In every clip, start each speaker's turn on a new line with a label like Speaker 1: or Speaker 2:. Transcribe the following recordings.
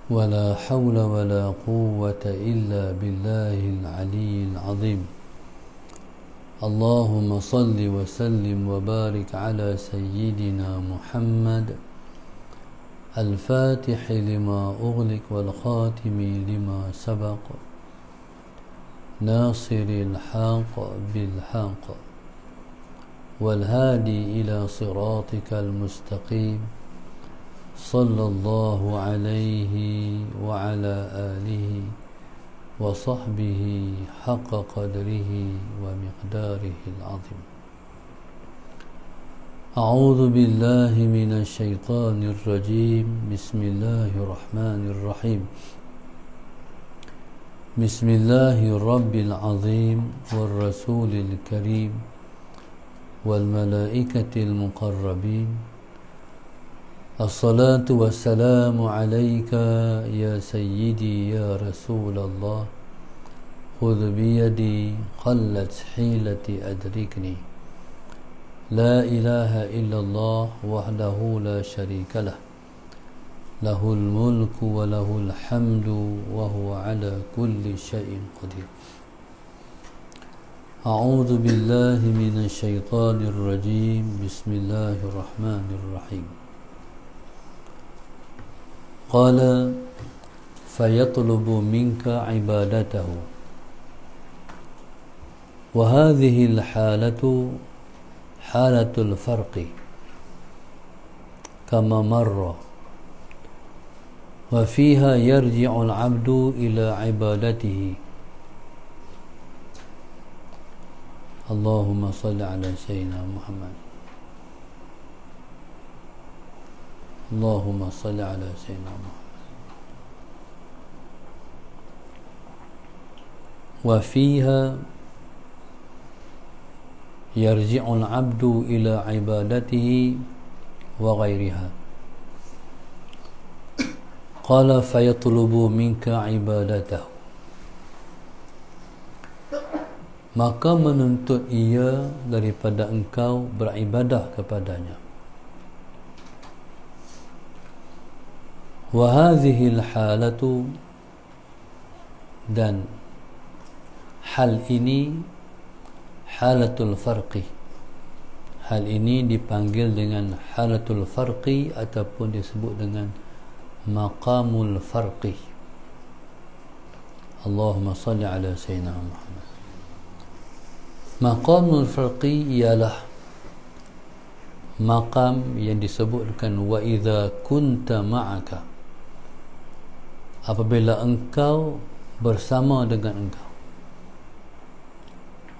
Speaker 1: ولا حول ولا قوة إلا بالله العلي العظيم. اللهم صل وسلم وبارك على سيدنا محمد الفاتح لما أغلق والخاتم لما سبق ناصر الحق بالحق والهادي إلى صراطك المستقيم صلى الله عليه وعلى آله وصحبه حق قدره ومقداره العظيم. أعوذ بالله من الشيطان الرجيم. بسم الله الرحمن الرحيم. بسم الله الرب العظيم والرسول الكريم والملائكة المقربين. الصلاة والسلام عليك يا سيدي يا رسول الله. خذ بيدي قلت حيلتي أدركني. لا إله إلا الله وحده لا شريك له. له الملك وله الحمد وهو على كل شيء قدير. أعوذ بالله من الشيطان الرجيم. بسم الله الرحمن الرحيم. قال فيطلب منك عبادته. وهذه الحالة حالة الفرق كما مر، وفيها يرجع العبد إلى عبادته. اللهم صل على سيدنا محمد. اللهم صل على سيدنا محمد. وفيها يرجع العبد إلى عبادته وغيرها. قال فيطلب منك عبادته. Maka menuntut ia daripada engkau beribadah kepadanya. Wahadhil halatu, dan hal ini halatul farqi. Hal ini dipanggil dengan halatul farqi ataupun disebut dengan maqamul farqi. Allahumma salli ala sayyidina Muhammad. Maqamul farqi ialah maqam yang disebutkan wa idza kunta ma'aka, apabila engkau bersama dengan engkau.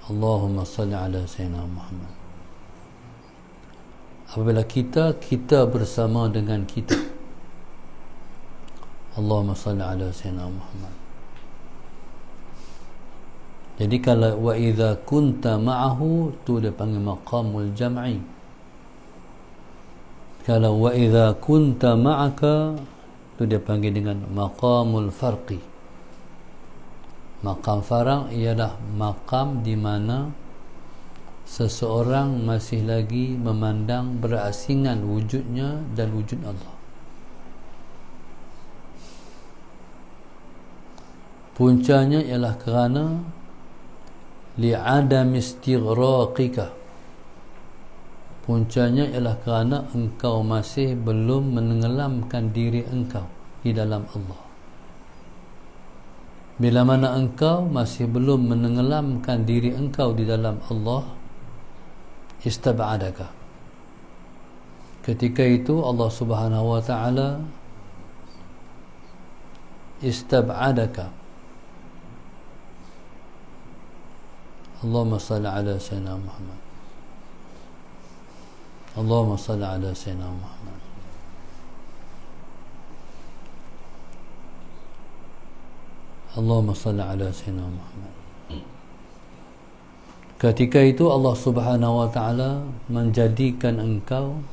Speaker 1: Allahumma salli ala sayyidina Muhammad. Apabila kita bersama dengan kita. Allahumma salli ala sayyidina Muhammad. Jadi kalau wa idza kunta ma'ahu, tu dia panggil maqamul jam'i. Kalau wa idza kunta ma'aka, tu dia panggil dengan maqamul farqi. Maqam faraq ialah maqam di mana seseorang masih lagi memandang berasingan wujudnya dan wujud Allah. Puncanya ialah kerana li'adam istighraqika. Puncanya ialah kerana engkau masih belum menenggelamkan diri engkau di dalam Allah. Bila mana engkau masih belum menenggelamkan diri engkau di dalam Allah, istab'adaka. Ketika itu Allah Subhanahu wa ta'ala istab'adaka. Allahumma salli ala sayyidina Muhammad. Allahumma salli ala sayyidina Muhammad. Allahumma salli ala sayyidina Muhammad. Ketika itu Allah Subhanahu wa ta'ala menjadikan engkau,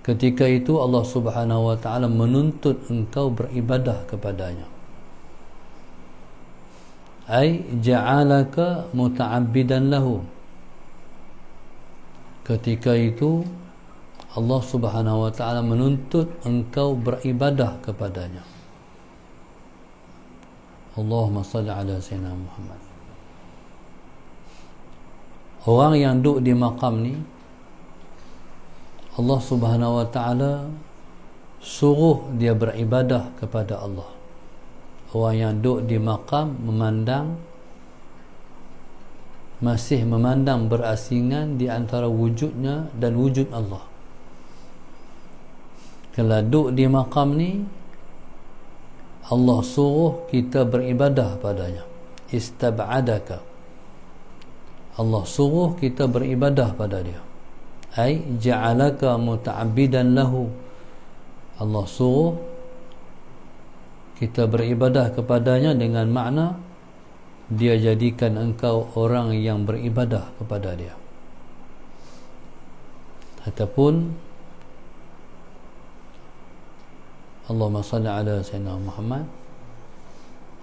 Speaker 1: ketika itu Allah Subhanahu wa ta'ala menuntut engkau beribadah kepadanya. Ai ja'alaka muta'abbidan lahu. Ketika itu Allah Subhanahu wa ta'ala menuntut engkau beribadah kepadanya. Allahumma salli ala sayyidina Muhammad. Orang yang duduk di maqam ni, Allah Subhanahu wa ta'ala suruh dia beribadah kepada Allah. Orang yang duduk di maqam masih memandang berasingan di antara wujudnya dan wujud Allah. Kalau duduk di maqam ni, Allah suruh kita beribadah padanya. Istab'adaka, Allah suruh kita beribadah pada dia. Ai ja'alaka muta'abbidan lahu, Allah suruh kita beribadah kepadanya dengan makna dia jadikan engkau orang yang beribadah kepada dia. Ataupun Allahumma salli ala sayyidina Muhammad,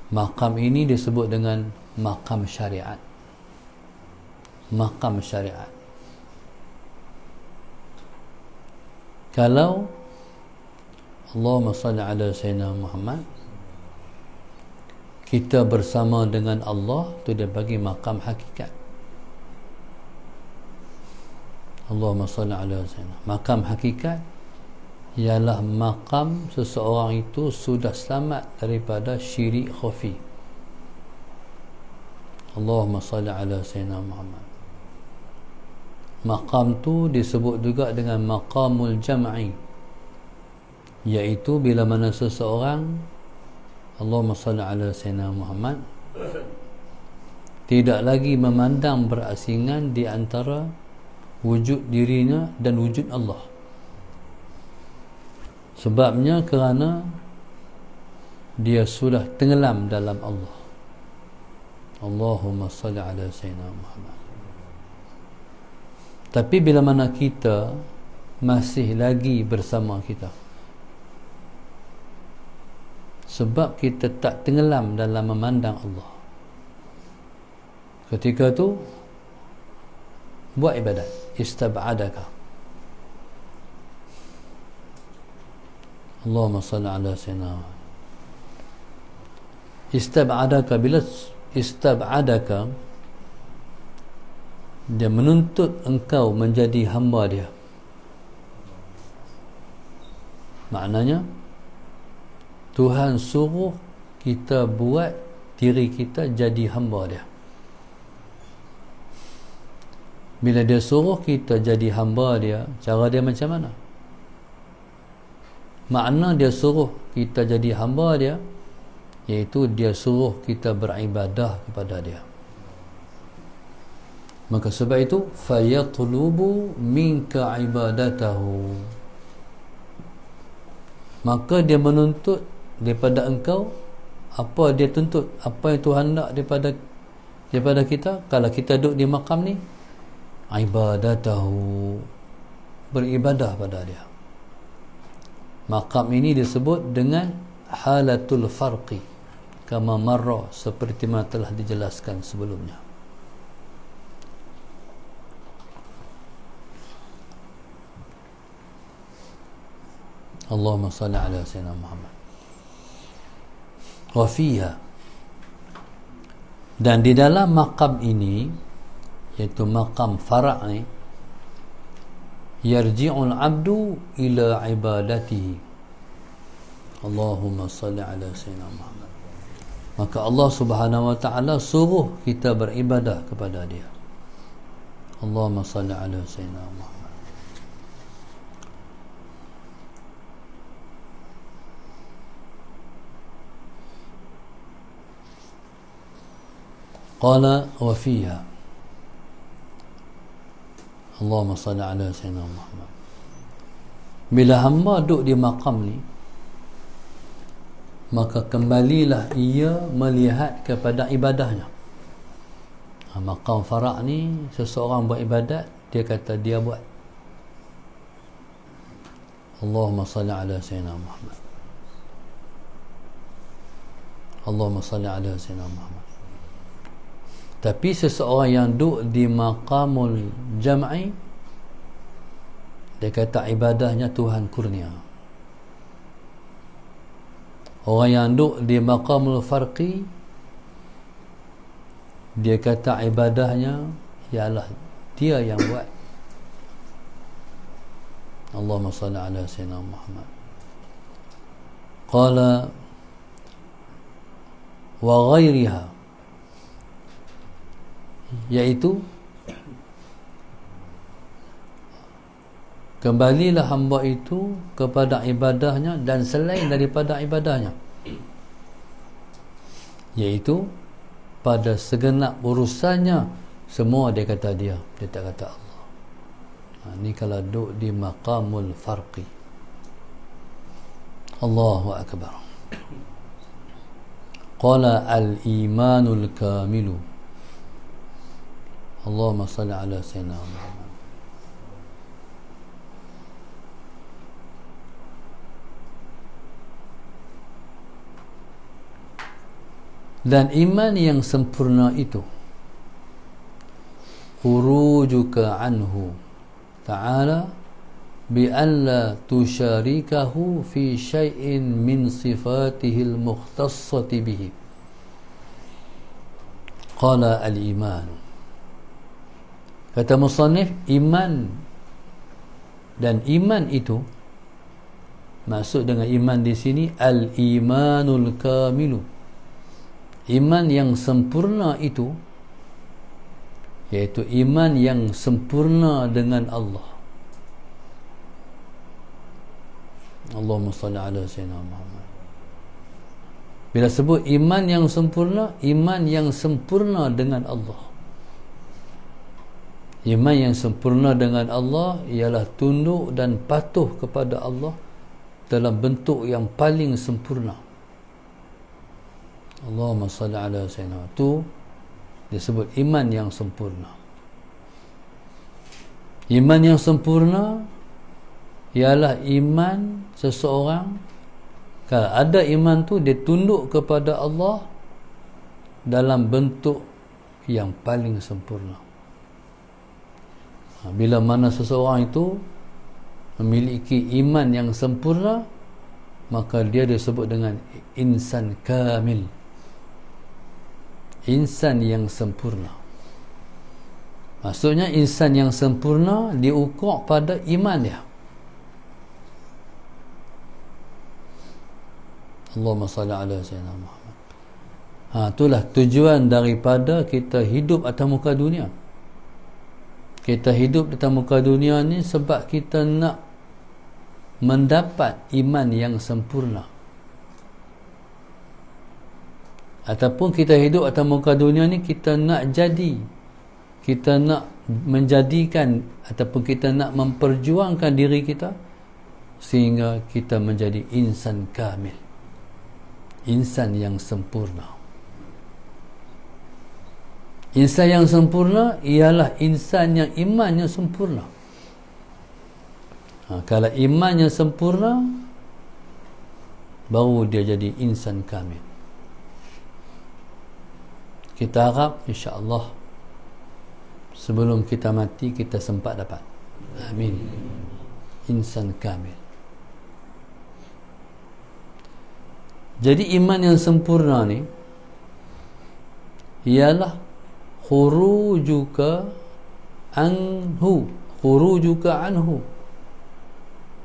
Speaker 1: maqam ini disebut dengan maqam syariat. Maqam syariat. Kalau Allahumma salli ala sayyidina Muhammad, kita bersama dengan Allah, tu dia bagi maqam hakikat. Allahumma salli ala sayyidina. Maqam hakikat ialah maqam seseorang itu sudah selamat daripada syirik khafi. Allahumma salli ala sayyidina Muhammad. Maqam tu disebut juga dengan maqamul jam'i, iaitu bila mana seseorang, Allahumma salli ala sayyidina Muhammad, tidak lagi memandang berasingan di antara wujud dirinya dan wujud Allah. Sebabnya kerana dia sudah tenggelam dalam Allah. Allahumma salli ala sayyidina Muhammad. Tapi bila mana kita masih lagi bersama kita, sebab kita tak tenggelam dalam memandang Allah, ketika tu buat ibadat. Istab'adaka, Allahumma salli ala sayyidina. Istab'adaka, bila istab'adaka, dia menuntut engkau menjadi hamba dia. Maknanya Tuhan suruh kita buat diri kita jadi hamba dia. Bila dia suruh kita jadi hamba dia, cara dia macam mana? Makna dia suruh kita jadi hamba dia, iaitu dia suruh kita beribadah kepada dia. Maka sebab itu fayatlubu minka ibadatahu, maka dia menuntut daripada engkau. Apa dia tuntut? Apa yang Tuhan nak daripada kita? Kalau kita duduk di maqam ni, ibadatahu, beribadah pada dia. Maqam ini disebut dengan halatul farqi, kama marra, seperti mana telah dijelaskan sebelumnya. Allahumma salli ala sayyidina Muhammad. Wa fiha, dan di dalam maqam ini, iaitu maqam fara' ni, yarji'ul abdu ila ibadatihi. Allahumma salli ala sayyidina Muhammad. Maka Allah Subhanahu wa ta'ala suruh kita beribadah kepada dia. Allahumma salli ala sayyidina Muhammad. Qala wa fiha, Allahumma salli ala sayyidina Muhammad. Bila hamba duduk di maqam ni, maka kembalilah ia melihat kepada ibadahnya. Maqam fara' ni, seseorang buat ibadat, dia kata dia buat. Allahumma salli ala sayyidina Muhammad. Allahumma salli ala sayyidina Muhammad. Tapi seseorang yang duduk di maqamul jam'i, Dia kata ibadahnya Tuhan kurnia. Orang yang duduk di maqamul farqi, dia kata ibadahnya ialah dia yang buat. Allahumma salli ala sayyidina Muhammad. Qala wa ghairiha, yaitu kembalilah hamba itu kepada ibadahnya dan selain daripada ibadahnya, yaitu pada segenap urusannya semua dia kata dia tak kata Allah. Ni kalau duduk di maqamul farqi. Allahu akbar. Qala al-imanul kamilu. Allahumma salli ala sayyidina Muhammad. Dan iman yang sempurna itu khurujuka anhu ta'ala bi an la tusharikahu fi syai'in min sifatihi al-mukhtassati bihi. Qala al-iman. Kata musannif, iman, dan iman itu, maksud dengan iman di sini al-imanul kamilu, iman yang sempurna itu, iaitu iman yang sempurna dengan Allah. Allahumma salli ala sayyidina Muhammad. Bila sebut iman yang sempurna, iman yang sempurna dengan Allah. Iman yang sempurna dengan Allah ialah tunduk dan patuh kepada Allah dalam bentuk yang paling sempurna. Allahumma salli ala sayyidina. Itu disebut iman yang sempurna. Iman yang sempurna ialah iman seseorang, kalau ada iman tu dia tunduk kepada Allah dalam bentuk yang paling sempurna. Bila mana seseorang itu memiliki iman yang sempurna, maka dia disebut dengan insan kamil, insan yang sempurna. Maksudnya insan yang sempurna diukur pada iman dia. Allahumma salli ala sayyidina Muhammad. Itulah tujuan daripada kita hidup atas muka dunia. Kita hidup atas muka dunia ni sebab kita nak mendapat iman yang sempurna. Ataupun kita hidup atas muka dunia ni kita nak jadi, kita nak menjadikan, ataupun kita nak memperjuangkan diri kita sehingga kita menjadi insan kamil, insan yang sempurna. Insan yang sempurna ialah insan yang imannya sempurna. Kalau imannya sempurna, baru dia jadi insan kamil. Kita harap insya-Allah sebelum kita mati kita sempat dapat. Amin. Insan kamil. Jadi iman yang sempurna ni ialah khurujuka anhu, khurujuka anhu,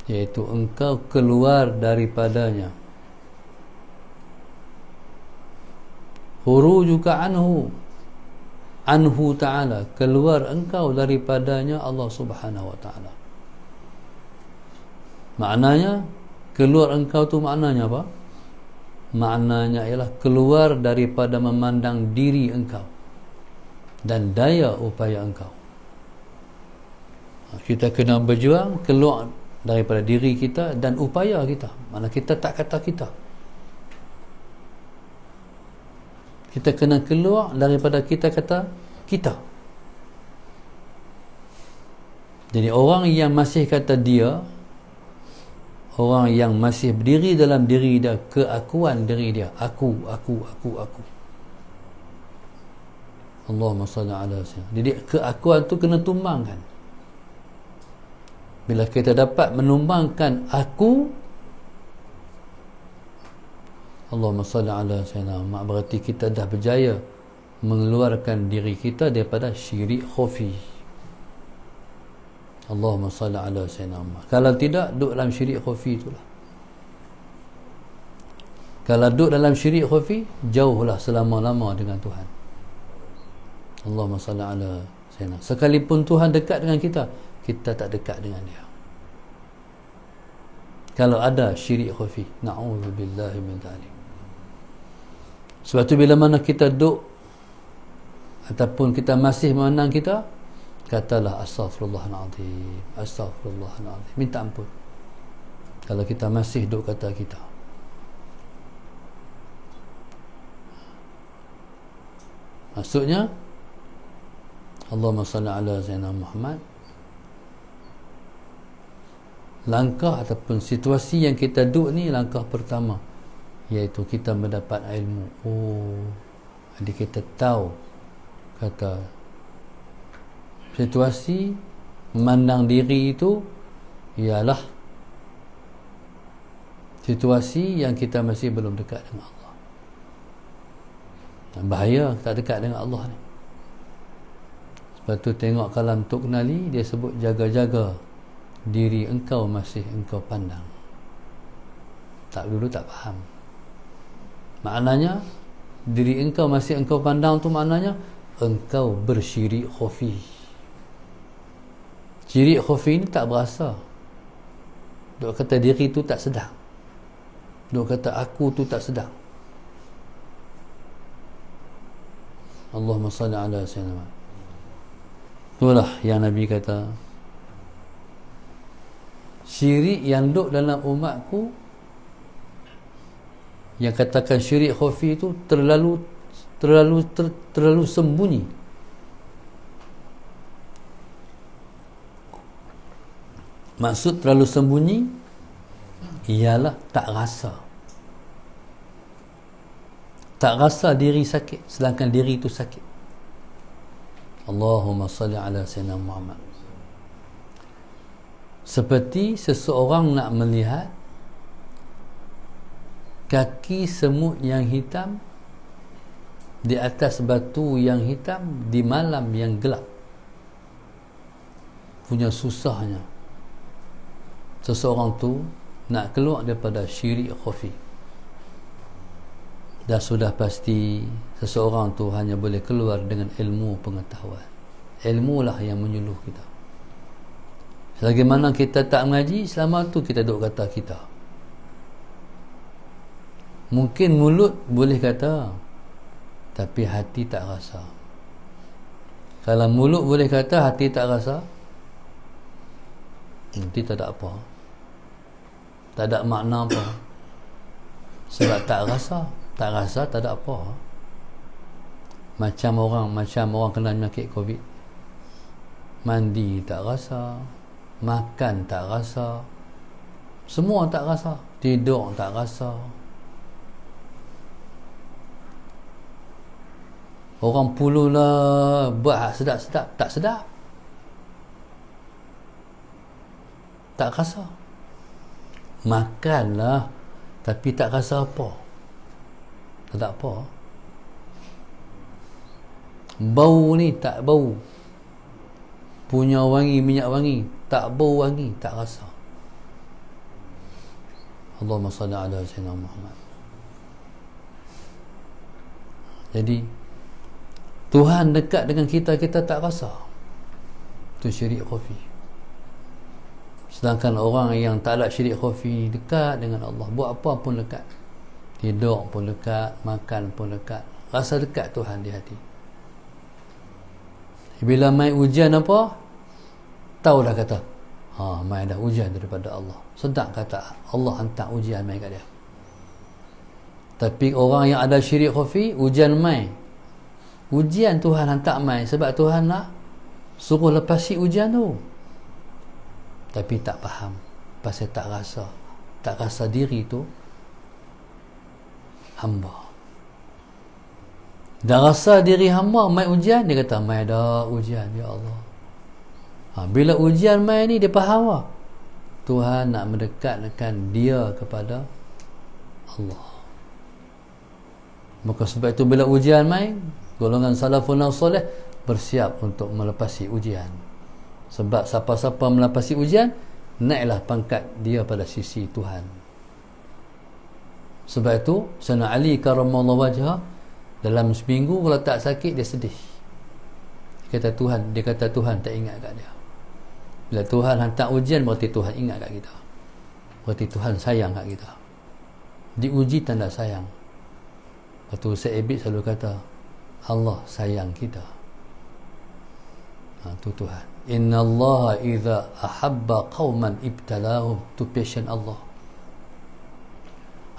Speaker 1: iaitu engkau keluar daripadanya. Khurujuka anhu, anhu ta'ala, keluar engkau daripadanya Allah subhanahu wa ta'ala. Maknanya keluar engkau tu maknanya apa? Maknanya ialah keluar daripada memandang diri engkau dan daya upaya engkau. Kita kena berjuang keluar daripada diri kita dan upaya kita. Mana kita tak kata kita. Kita kena keluar daripada kita kata kita. Jadi orang yang masih kata dia, orang yang masih berdiri dalam diri dia, keakuan diri dia, aku. Allahumma salli ala sayyidina. Jadi keakuan tu kena tumbangkan. Bila kita dapat menumbangkan aku, Allahumma salli ala sayyidina Muhammad, berarti kita dah berjaya mengeluarkan diri kita daripada syirik khafi. Allahumma salli ala sayyidina Muhammad. Kalau tidak, duduk dalam syirik khafi itulah. Kalau duduk dalam syirik khafi, jauhlah selama-lama dengan Tuhan. Allahumma salli ala sayyidina. Sekalipun Tuhan dekat dengan kita, kita tak dekat dengan dia. Kalau ada syirik khafi, na'udzubillahi min dzalik. Sebab tu bila mana kita duduk ataupun kita masih memandang kita, katalah astaghfirullahaladzim, astaghfirullahaladzim, minta ampun. Kalau kita masih duduk kata kita, maksudnya Allahumma salli ala sayyidina Muhammad, langkah ataupun situasi yang kita duduk ni, langkah pertama iaitu kita mendapat ilmu. Jadi kita tahu kata situasi memandang diri itu ialah situasi yang kita masih belum dekat dengan Allah. Bahaya tak dekat dengan Allah ni. Sebab tu tengok kalam Tok Nali, dia sebut jaga-jaga diri engkau masih engkau pandang. Dulu tak faham. Maknanya diri engkau masih engkau pandang tu maknanya engkau bersyirik khafi. Syirik khafi ni tak berasa. Duk kata diri tu tak sedar. Duk kata aku tu tak sedar. Allahumma salli ala sayyidina. Itulah yang Nabi kata, syirik yang duduk dalam umatku, yang katakan syirik khafi itu terlalu sembunyi. Maksud terlalu sembunyi ialah tak rasa diri sakit, sedangkan diri itu sakit. Allahumma salli ala sayyidina Muhammad. Seperti seseorang nak melihat kaki semut yang hitam di atas batu yang hitam di malam yang gelap. Punya susahnya seseorang tu nak keluar daripada syirik khafi. Dah sudah pasti seseorang tu hanya boleh keluar dengan ilmu pengetahuan. Ilmu lah yang menyuluh kita. Selagi mana kita tak mengaji, selama tu kita duk kata kita. Mungkin mulut boleh kata, tapi hati tak rasa. Kalau mulut boleh kata, hati tak rasa, nanti tak ada apa, tak ada makna apa. Sebab tak rasa tak ada apa. Macam orang kena penyakit COVID, mandi tak rasa, makan tak rasa, semua tak rasa, tidur tak rasa. Orang puluh lah buat sedap-sedap, tak sedap, tak rasa. Makan lah tapi tak rasa apa, tak ada apa. Bau ni tak bau, punya wangi, minyak wangi, tak bau wangi, tak rasa. Allahumma salli ala sayyidina Muhammad. Jadi Tuhan dekat dengan kita, kita tak rasa. Itu syirik khafi. Sedangkan orang yang tak ada syirik khafi dekat dengan Allah, buat apa pun dekat. Tidur pun dekat, makan pun dekat, rasa dekat Tuhan di hati. Bila mai ujian apa, tahu dah kata, mai dah ujian daripada Allah. Sedap kata Allah hantar ujian mai kat dia. Tapi orang yang ada syirik khafi, ujian mai, ujian Tuhan hantar mai sebab Tuhan nak suruh lepasi ujian tu. Tapi tak faham, pasal tak rasa diri tu hamba. Dah rasa diri hamba, mai ujian, dia kata mai dah ujian, ya Allah. Bila ujian mai ni dia faham, Tuhan nak mendekatkan dia kepada Allah. Maka sebab itu bila ujian main, golongan salafun soleh bersiap untuk melepasi ujian. Sebab siapa-siapa melepasi ujian, naiklah pangkat dia pada sisi Tuhan. Sebab itu Sayyidina Ali karamallahu wajhah dalam seminggu kalau tak sakit dia sedih. Dia kata Tuhan tak ingat kat dia. Bila Tuhan hantar ujian, berarti Tuhan ingat kat kita. Berarti Tuhan sayang kat kita. Diuji tanda sayang. Lepas tu Syekh Ibid selalu kata Allah sayang kita. Tu Tuhan. Inna Allah idza ahabba qauman ibtalahum. Tu passion Allah.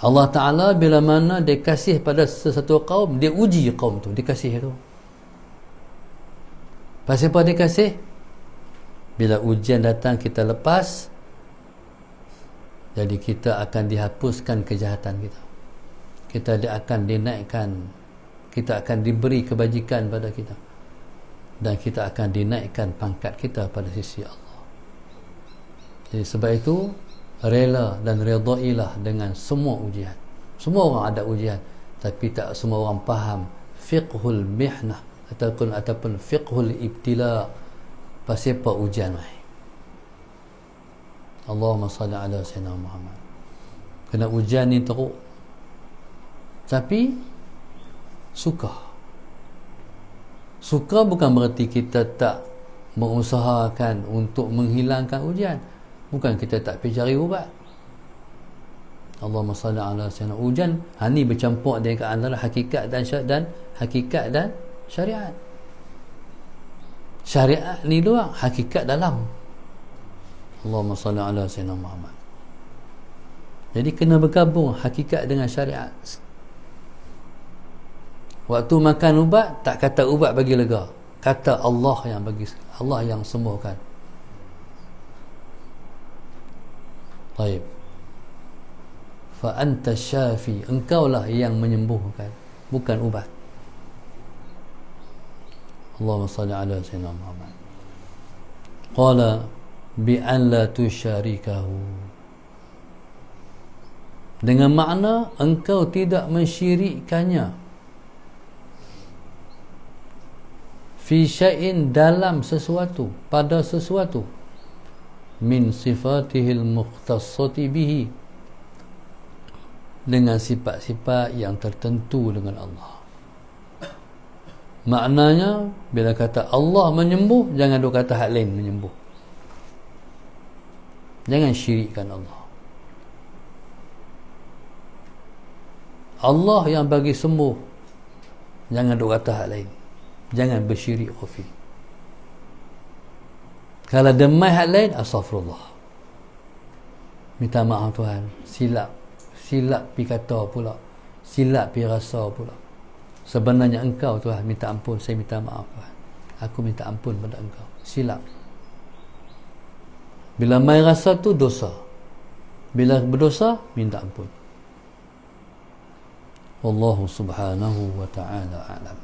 Speaker 1: Allah Ta'ala bila mana dia kasih pada sesuatu kaum, dia uji kaum tu, dia kasih tu. Pasal apa dia kasih? Bila ujian datang kita lepas, jadi kita akan dihapuskan kejahatan kita. Kita akan dinaikkan, kita akan diberi kebajikan pada kita, dan kita akan dinaikkan pangkat kita pada sisi Allah. Jadi sebab itu rela dan redailah dengan semua ujian. Semua orang ada ujian, tapi tak semua orang faham fiqhul mihnah ataupun fiqhul ibtila. Pasal apa ujian mai? Allahumma salli ala sayyidina Muhammad. Kena ujian ni teruk, tapi suka bukan berarti kita tak mengusahakan untuk menghilangkan ujian. Bukan kita tak pergi cari ubat. Allahumma salli ala sayyidina. Ujian ni bercampur dengan antara hakikat dan syariat. Syariat ni luar, hakikat dalam. Allahumma salli ala sayyidina Muhammad. Jadi kena bergabung hakikat dengan syariat. Waktu makan ubat, tak kata ubat bagi lega, kata Allah yang sembuhkan. Baik. Fa anta syafi, engkaulah yang menyembuhkan, bukan ubat. Allahumma salli ala sayyidina Muhammad. Qala bi an la tusyarikahu, dengan makna engkau tidak mensyirikkannya fi syai'in, dalam sesuatu, pada sesuatu, min sifatihil mukhtassati bihi, dengan sifat-sifat yang tertentu dengan Allah. Maknanya bila kata Allah menyembuh, jangan duk kata hak lain menyembuh. Jangan syirikkan Allah. Allah yang bagi sembuh, jangan duk kata hak lain. Jangan bersyirik khafi. Kalau demai hak lain, astaghfirullah, minta maaf Tuhan, silap pi kata pula, silap pi rasa pula. Sebenarnya engkau Tuhan, minta ampun, saya minta maaf Tuhan, aku minta ampun pada engkau, silap. Bila mai rasa tu dosa, bila berdosa minta ampun. Wallahu subhanahu wa ta'ala a'lam.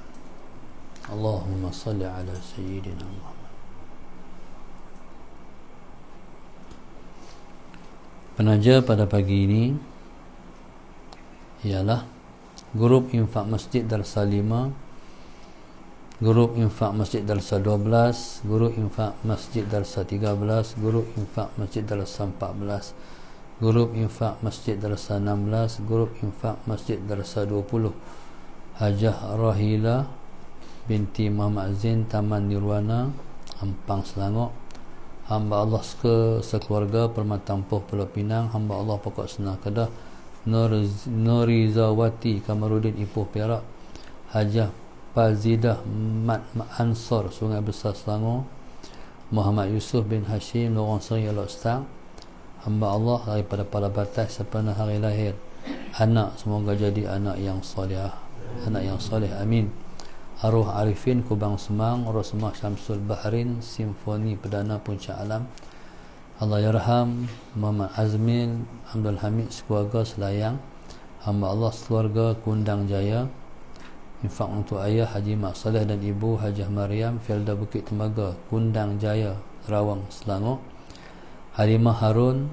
Speaker 1: Allahumma salli ala sayyidina Muhammad. Penaja pada pagi ini ialah grup infak Masjid Darsa 5, grup infak Masjid Darsa 12, grup infak Masjid Darsa 13, grup infak Masjid Darsa 14, grup infak Masjid Darsa 16, grup infak Masjid Darsa 20, Hajah Rahila binti Muhammad Zain, Taman Nirwana, Ampang, Selangor. Hamba Allah sekeluarga Permata Empuh, Pulau Pinang. Hamba Allah Pokok Senah, Kedah. Nurizawati Kamarudin, Ipoh, Perak. Hajah Fazidah Mat Ansor, Sungai Besar, Selangor. Muhammad Yusuf bin Hashim, Lorong Seri, Alok Stang. Hamba Allah daripada Pala Batas sepanjang hari lahir anak, semoga jadi anak yang soleh, amin. Arwah Arifin Kubang Semang, Rosmah Syamsul Bahrin, Simfoni Perdana Puncak Alam. Allah yarham Muhammad Azmin Abdul Hamid sekeluarga Selayang. Hamba Allah sekeluarga Kundang Jaya. Infak untuk ayah Haji Mak Saleh dan ibu Hajah Mariam, Felda Bukit Temaga, Kundang Jaya, Rawang, Selangor. Halimah Harun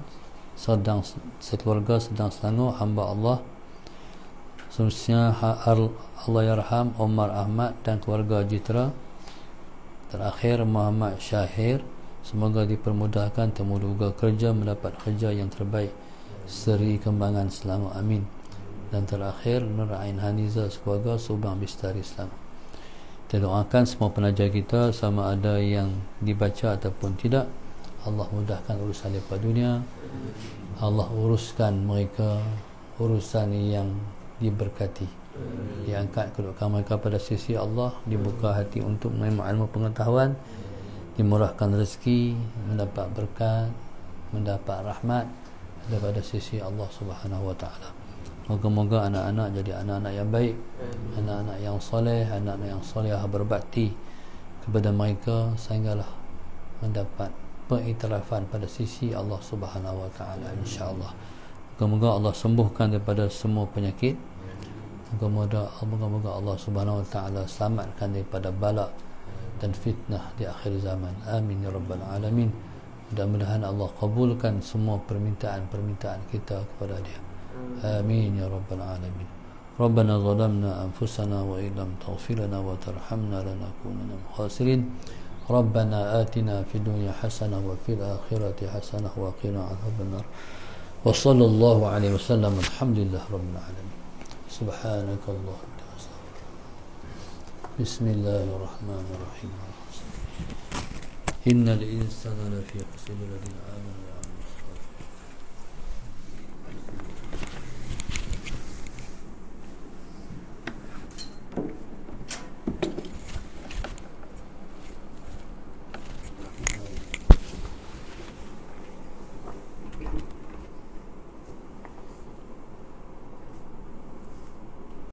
Speaker 1: sedang sekeluarga sedang Selangor, hamba Allah. Seterusnya Allah yarham Omar Ahmad dan keluarga Jitra. Terakhir Muhammad Syahir, semoga dipermudahkan temuduga kerja, mendapat kerja yang terbaik. Seri Kembangan Selangor, amin. Dan terakhir Nur Ain Haniza sekeluarga, Subang Bistari Selangor. Kita doakan semua penaja kita, sama ada yang dibaca ataupun tidak, Allah mudahkan urusan di dunia, Allah uruskan mereka urusan yang diberkati, diangkat kedudukan mereka pada sisi Allah, dibuka hati untuk menerima ilmu pengetahuan, dimurahkan rezeki, mendapat berkat, mendapat rahmat daripada sisi Allah Subhanahu wa taala. Moga-moga anak-anak jadi anak-anak yang baik, anak-anak yang soleh, anak-anak yang solehah, berbakti kepada mereka sehinggalah mendapat pengiktirafan pada sisi Allah Subhanahu wa taala, insya-Allah. Moga-moga Allah sembuhkan daripada semua penyakit. Moga-moga Allah Subhanahu wa taala selamatkan daripada bala dan fitnah di akhir zaman. Amin ya rabbal alamin. Mudah-mudahan Allah kabulkan semua permintaan-permintaan kita kepada Dia. Amin ya rabbal alamin. Rabbana zalamna anfusana wa illam taghfir lana wa tarhamna lanakunanna minal khasirin. Rabbana atina fid dunya hasanah wa fil akhirati hasanah wa qina adzabannar. Wa sallallahu alaihi wasallam. Alhamdulillah rabbil alamin. Subhanakallahumma wa bihamdika. Bismillahirrahmanirrahim. Innal insana lafi khusr illa alladhina amanu